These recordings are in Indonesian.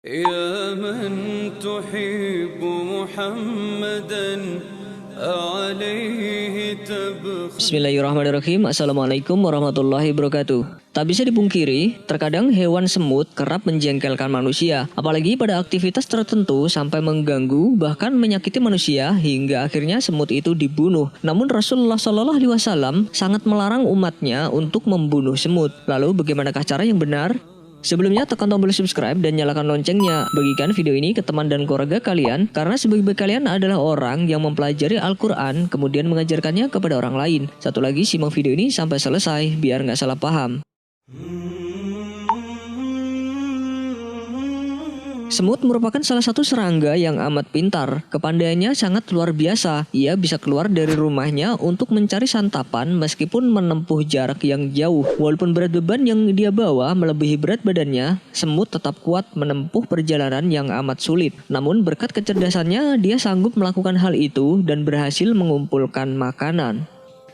يا من تحب محمدا عليه تبخل. Bismillahirrahmanirrahim. Assalamualaikum warahmatullahi wabarakatuh. Tak bisa dipungkiri, terkadang hewan semut kerap menjengkelkan manusia, apalagi pada aktivitas tertentu sampai mengganggu bahkan menyakiti manusia hingga akhirnya semut itu dibunuh. Namun Rasulullah SAW sangat melarang umatnya untuk membunuh semut. Lalu bagaimanakah cara yang benar? Sebelumnya tekan tombol subscribe dan nyalakan loncengnya. Bagikan video ini ke teman dan keluarga kalian, karena sebagian kalian adalah orang yang mempelajari Al-Quran kemudian mengajarkannya kepada orang lain. Satu lagi, simak video ini sampai selesai biar nggak salah paham. Semut merupakan salah satu serangga yang amat pintar. Kepandaiannya sangat luar biasa. Ia bisa keluar dari rumahnya untuk mencari santapan meskipun menempuh jarak yang jauh. Walaupun berat beban yang dia bawa melebihi berat badannya, semut tetap kuat menempuh perjalanan yang amat sulit. Namun berkat kecerdasannya, dia sanggup melakukan hal itu dan berhasil mengumpulkan makanan.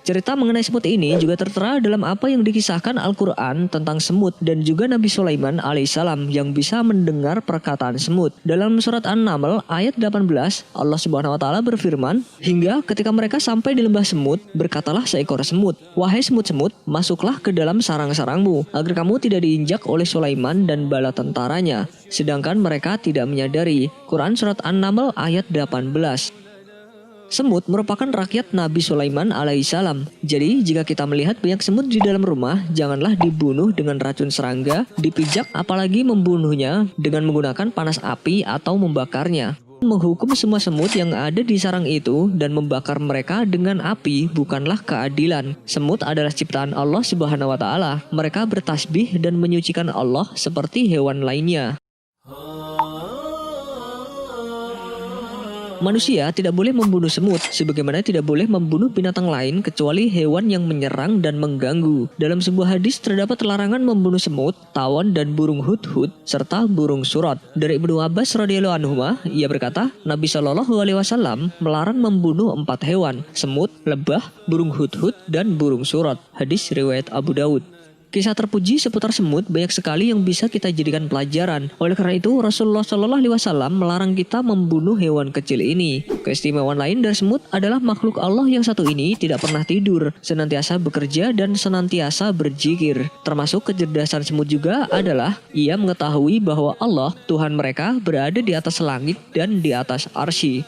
Cerita mengenai semut ini juga tertera dalam apa yang dikisahkan Al-Quran tentang semut dan juga Nabi Sulaiman alaihissalam yang bisa mendengar perkataan semut. Dalam surat An-Naml ayat 18, Allah Subhanahu wa taala berfirman, "Hingga ketika mereka sampai di lembah semut, berkatalah seekor semut, 'Wahai semut-semut, masuklah ke dalam sarang-sarangmu, agar kamu tidak diinjak oleh Sulaiman dan bala tentaranya.' Sedangkan mereka tidak menyadari." Quran surat An-Naml ayat 18. Semut merupakan rakyat Nabi Sulaiman alaihissalam. Jadi jika kita melihat banyak semut di dalam rumah, janganlah dibunuh dengan racun serangga, dipijak apalagi membunuhnya dengan menggunakan panas api atau membakarnya. Menghukum semua semut yang ada di sarang itu dan membakar mereka dengan api bukanlah keadilan. Semut adalah ciptaan Allah Subhanahu wa taala. Mereka bertasbih dan menyucikan Allah seperti hewan lainnya. Manusia tidak boleh membunuh semut, sebagaimana tidak boleh membunuh binatang lain kecuali hewan yang menyerang dan mengganggu. Dalam sebuah hadis terdapat larangan membunuh semut, tawon dan burung hudhud serta burung surat. Dari Ibnu Abbas radhiyallahu anhu, ia berkata, Nabi Shallallahu alaihi wasallam melarang membunuh 4 hewan: semut, lebah, burung hudhud dan burung surat. Hadis riwayat Abu Daud. Kisah terpuji seputar semut banyak sekali yang bisa kita jadikan pelajaran. Oleh karena itu, Rasulullah SAW melarang kita membunuh hewan kecil ini. Keistimewaan lain dari semut adalah makhluk Allah yang satu ini tidak pernah tidur, senantiasa bekerja dan senantiasa berzikir. Termasuk kecerdasan semut juga adalah ia mengetahui bahwa Allah, Tuhan mereka, berada di atas langit dan di atas arsy.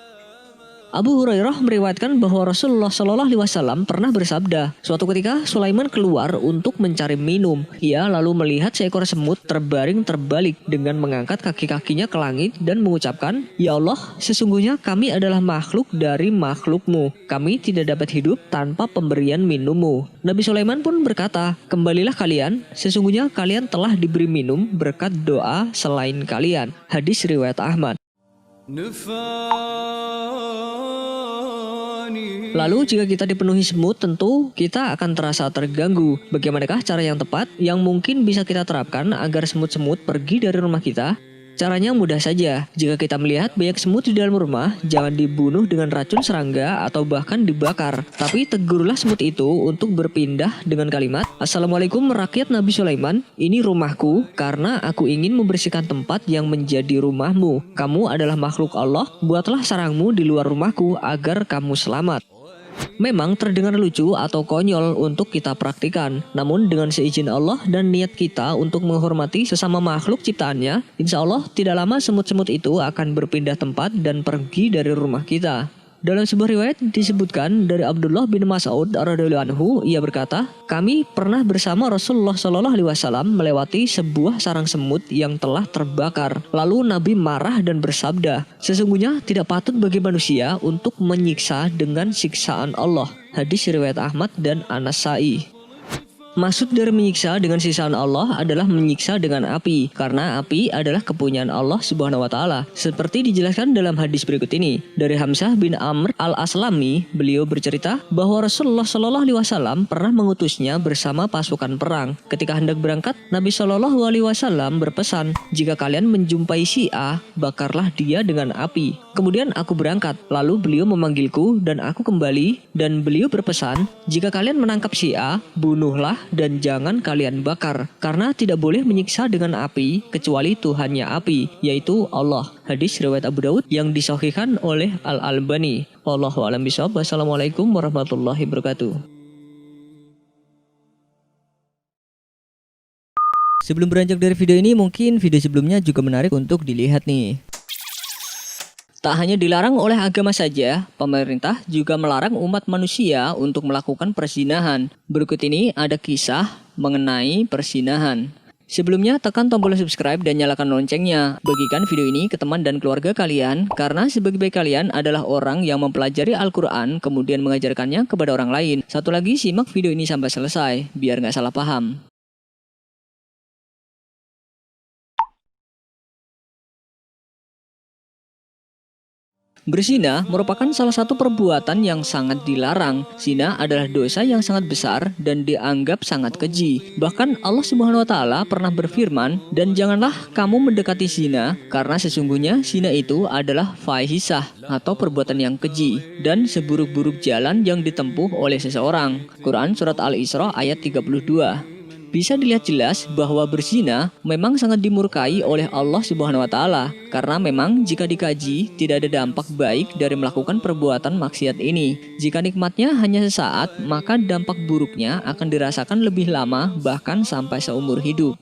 Abu Hurairah meriwayatkan bahwa Rasulullah SAW pernah bersabda, suatu ketika Sulaiman keluar untuk mencari minum. Ia lalu melihat seekor semut terbaring terbalik dengan mengangkat kaki-kakinya ke langit dan mengucapkan, "Ya Allah, sesungguhnya kami adalah makhluk dari makhlukmu. Kami tidak dapat hidup tanpa pemberian minummu." Nabi Sulaiman pun berkata, "Kembalilah kalian, sesungguhnya kalian telah diberi minum berkat doa selain kalian." Hadis riwayat Ahmad. Lalu jika kita dipenuhi semut, tentu kita akan terasa terganggu. Bagaimanakah cara yang tepat yang mungkin bisa kita terapkan agar semut-semut pergi dari rumah kita? Caranya mudah saja. Jika kita melihat banyak semut di dalam rumah, jangan dibunuh dengan racun serangga atau bahkan dibakar. Tapi tegurlah semut itu untuk berpindah dengan kalimat, "Assalamualaikum rakyat Nabi Sulaiman, ini rumahku karena aku ingin membersihkan tempat yang menjadi rumahmu. Kamu adalah makhluk Allah, buatlah sarangmu di luar rumahku agar kamu selamat." Memang terdengar lucu atau konyol untuk kita praktikan, namun dengan seizin Allah dan niat kita untuk menghormati sesama makhluk ciptaannya, insya Allah tidak lama semut-semut itu akan berpindah tempat dan pergi dari rumah kita. Dalam sebuah riwayat disebutkan dari Abdullah bin Mas'ud radhiyallahu anhu, ia berkata, "Kami pernah bersama Rasulullah SAW melewati sebuah sarang semut yang telah terbakar. Lalu Nabi marah dan bersabda, 'Sesungguhnya tidak patut bagi manusia untuk menyiksa dengan siksaan Allah.'" Hadis riwayat Ahmad dan An-Nasa'i. Maksud dari menyiksa dengan siksaan Allah adalah menyiksa dengan api, karena api adalah kepunyaan Allah Subhanahu wa taala. Seperti dijelaskan dalam hadis berikut ini. Dari Hamzah bin Amr Al-Aslami, beliau bercerita bahwa Rasulullah SAW pernah mengutusnya bersama pasukan perang. Ketika hendak berangkat, Nabi SAW berpesan, "Jika kalian menjumpai si A, bakarlah dia dengan api." Kemudian aku berangkat, lalu beliau memanggilku dan aku kembali, dan beliau berpesan, "Jika kalian menangkap si A, bunuhlah dan jangan kalian bakar, karena tidak boleh menyiksa dengan api kecuali Tuhannya api, yaitu Allah. Hadis riwayat Abu Daud yang disahihkan oleh Al-Albani. Wallahu a'lam bishawab. Wassalamualaikum warahmatullahi wabarakatuh. Sebelum beranjak dari video ini, mungkin video sebelumnya juga menarik untuk dilihat nih. Tak hanya dilarang oleh agama saja, pemerintah juga melarang umat manusia untuk melakukan perzinahan. Berikut ini ada kisah mengenai perzinahan. Sebelumnya tekan tombol subscribe dan nyalakan loncengnya. Bagikan video ini ke teman dan keluarga kalian, karena sebaik-baik kalian adalah orang yang mempelajari Al-Quran kemudian mengajarkannya kepada orang lain. Satu lagi, simak video ini sampai selesai, biar nggak salah paham. Berzina merupakan salah satu perbuatan yang sangat dilarang. Zina adalah dosa yang sangat besar dan dianggap sangat keji. Bahkan Allah Subhanahu wa taala pernah berfirman, "Dan janganlah kamu mendekati zina, karena sesungguhnya zina itu adalah fahisah atau perbuatan yang keji dan seburuk-buruk jalan yang ditempuh oleh seseorang." Quran surat Al-Isra ayat 32. Bisa dilihat jelas bahwa berzina memang sangat dimurkai oleh Allah Subhanahu wa taala, karena memang jika dikaji tidak ada dampak baik dari melakukan perbuatan maksiat ini. Jika nikmatnya hanya sesaat, maka dampak buruknya akan dirasakan lebih lama, bahkan sampai seumur hidup.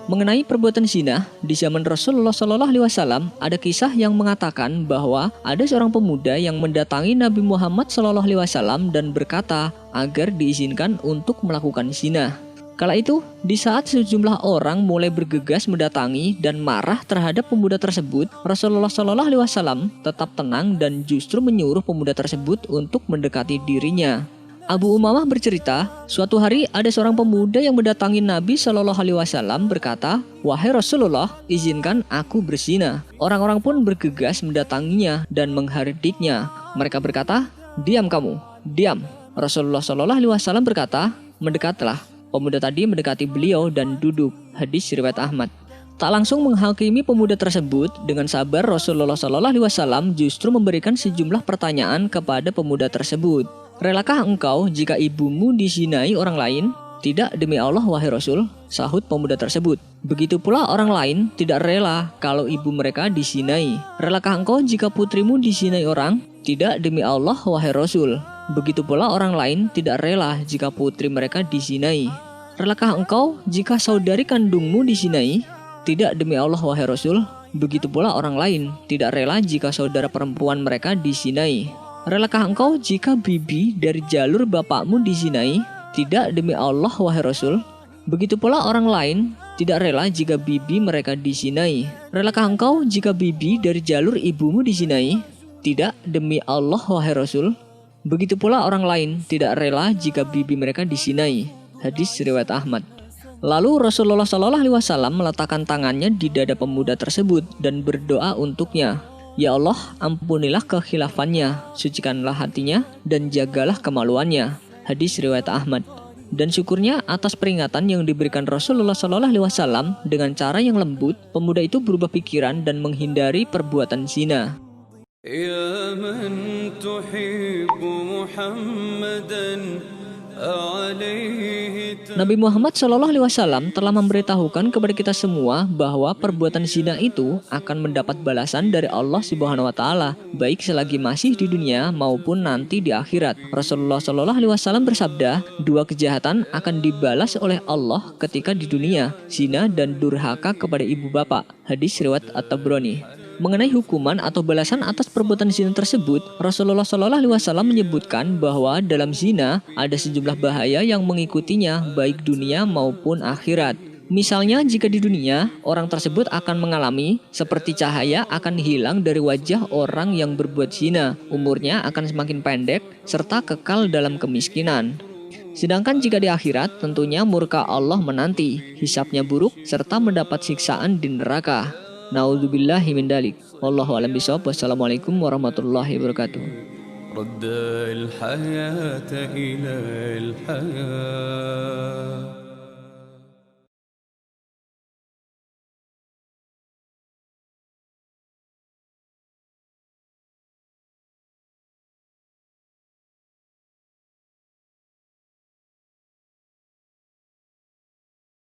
Mengenai perbuatan zina, di zaman Rasulullah SAW ada kisah yang mengatakan bahwa ada seorang pemuda yang mendatangi Nabi Muhammad SAW dan berkata agar diizinkan untuk melakukan zina. Kala itu, di saat sejumlah orang mulai bergegas mendatangi dan marah terhadap pemuda tersebut, Rasulullah SAW tetap tenang dan justru menyuruh pemuda tersebut untuk mendekati dirinya. Abu Umamah bercerita, suatu hari ada seorang pemuda yang mendatangi Nabi Shallallahu Alaihi Wasallam berkata, "Wahai Rasulullah, izinkan aku berzina." Orang-orang pun bergegas mendatanginya dan menghardiknya. Mereka berkata, "Diam kamu, diam." Rasulullah Shallallahu Alaihi Wasallam berkata, "Mendekatlah." Pemuda tadi mendekati beliau dan duduk. Hadis riwayat Ahmad. Tak langsung menghakimi pemuda tersebut, dengan sabar Rasulullah Shallallahu Alaihi Wasallam justru memberikan sejumlah pertanyaan kepada pemuda tersebut. "Relakah engkau jika ibumu dizinai orang lain?" "Tidak, demi Allah, wahai Rasul," sahut pemuda tersebut. "Begitu pula orang lain tidak rela kalau ibu mereka dizinai." "Relakah engkau jika putrimu dizinai orang?" "Tidak, demi Allah, wahai Rasul." "Begitu pula orang lain tidak rela jika putri mereka dizinai." "Relakah engkau jika saudari kandungmu dizinai?" "Tidak, demi Allah, wahai Rasul." "Begitu pula orang lain tidak rela jika saudara perempuan mereka dizinai." "Relakah engkau jika bibi dari jalur bapakmu dizinai?" "Tidak, demi Allah, wahai Rasul." "Begitu pula orang lain tidak rela jika bibi mereka dizinai." "Relakah engkau jika bibi dari jalur ibumu dizinai?" "Tidak, demi Allah, wahai Rasul." "Begitu pula orang lain tidak rela jika bibi mereka dizinai." Hadis riwayat Ahmad. Lalu Rasulullah SAW meletakkan tangannya di dada pemuda tersebut dan berdoa untuknya. "Ya Allah, ampunilah kekhilafannya, sucikanlah hatinya, dan jagalah kemaluannya." Hadis riwayat Ahmad. Dan syukurnya atas peringatan yang diberikan Rasulullah SAW dengan cara yang lembut, pemuda itu berubah pikiran dan menghindari perbuatan zina. يا من تحب محمدا Nabi Muhammad SAW telah memberitahukan kepada kita semua bahwa perbuatan zina itu akan mendapat balasan dari Allah Subhanahu wa taala, baik selagi masih di dunia maupun nanti di akhirat. Rasulullah SAW bersabda, "Dua kejahatan akan dibalas oleh Allah ketika di dunia, zina dan durhaka kepada ibu bapak." Hadis riwayat At-Tabrani. Mengenai hukuman atau balasan atas perbuatan zina tersebut, Rasulullah SAW menyebutkan bahwa dalam zina ada sejumlah bahaya yang mengikutinya baik dunia maupun akhirat. Misalnya jika di dunia, orang tersebut akan mengalami seperti cahaya akan hilang dari wajah orang yang berbuat zina, umurnya akan semakin pendek, serta kekal dalam kemiskinan. Sedangkan jika di akhirat, tentunya murka Allah menanti, hisabnya buruk, serta mendapat siksaan di neraka. Na'udzubillahi min dalik. Wallahu a'lam bishawab. Wassalamualaikum warahmatullahi wabarakatuh. رد الحياة إلى الحياة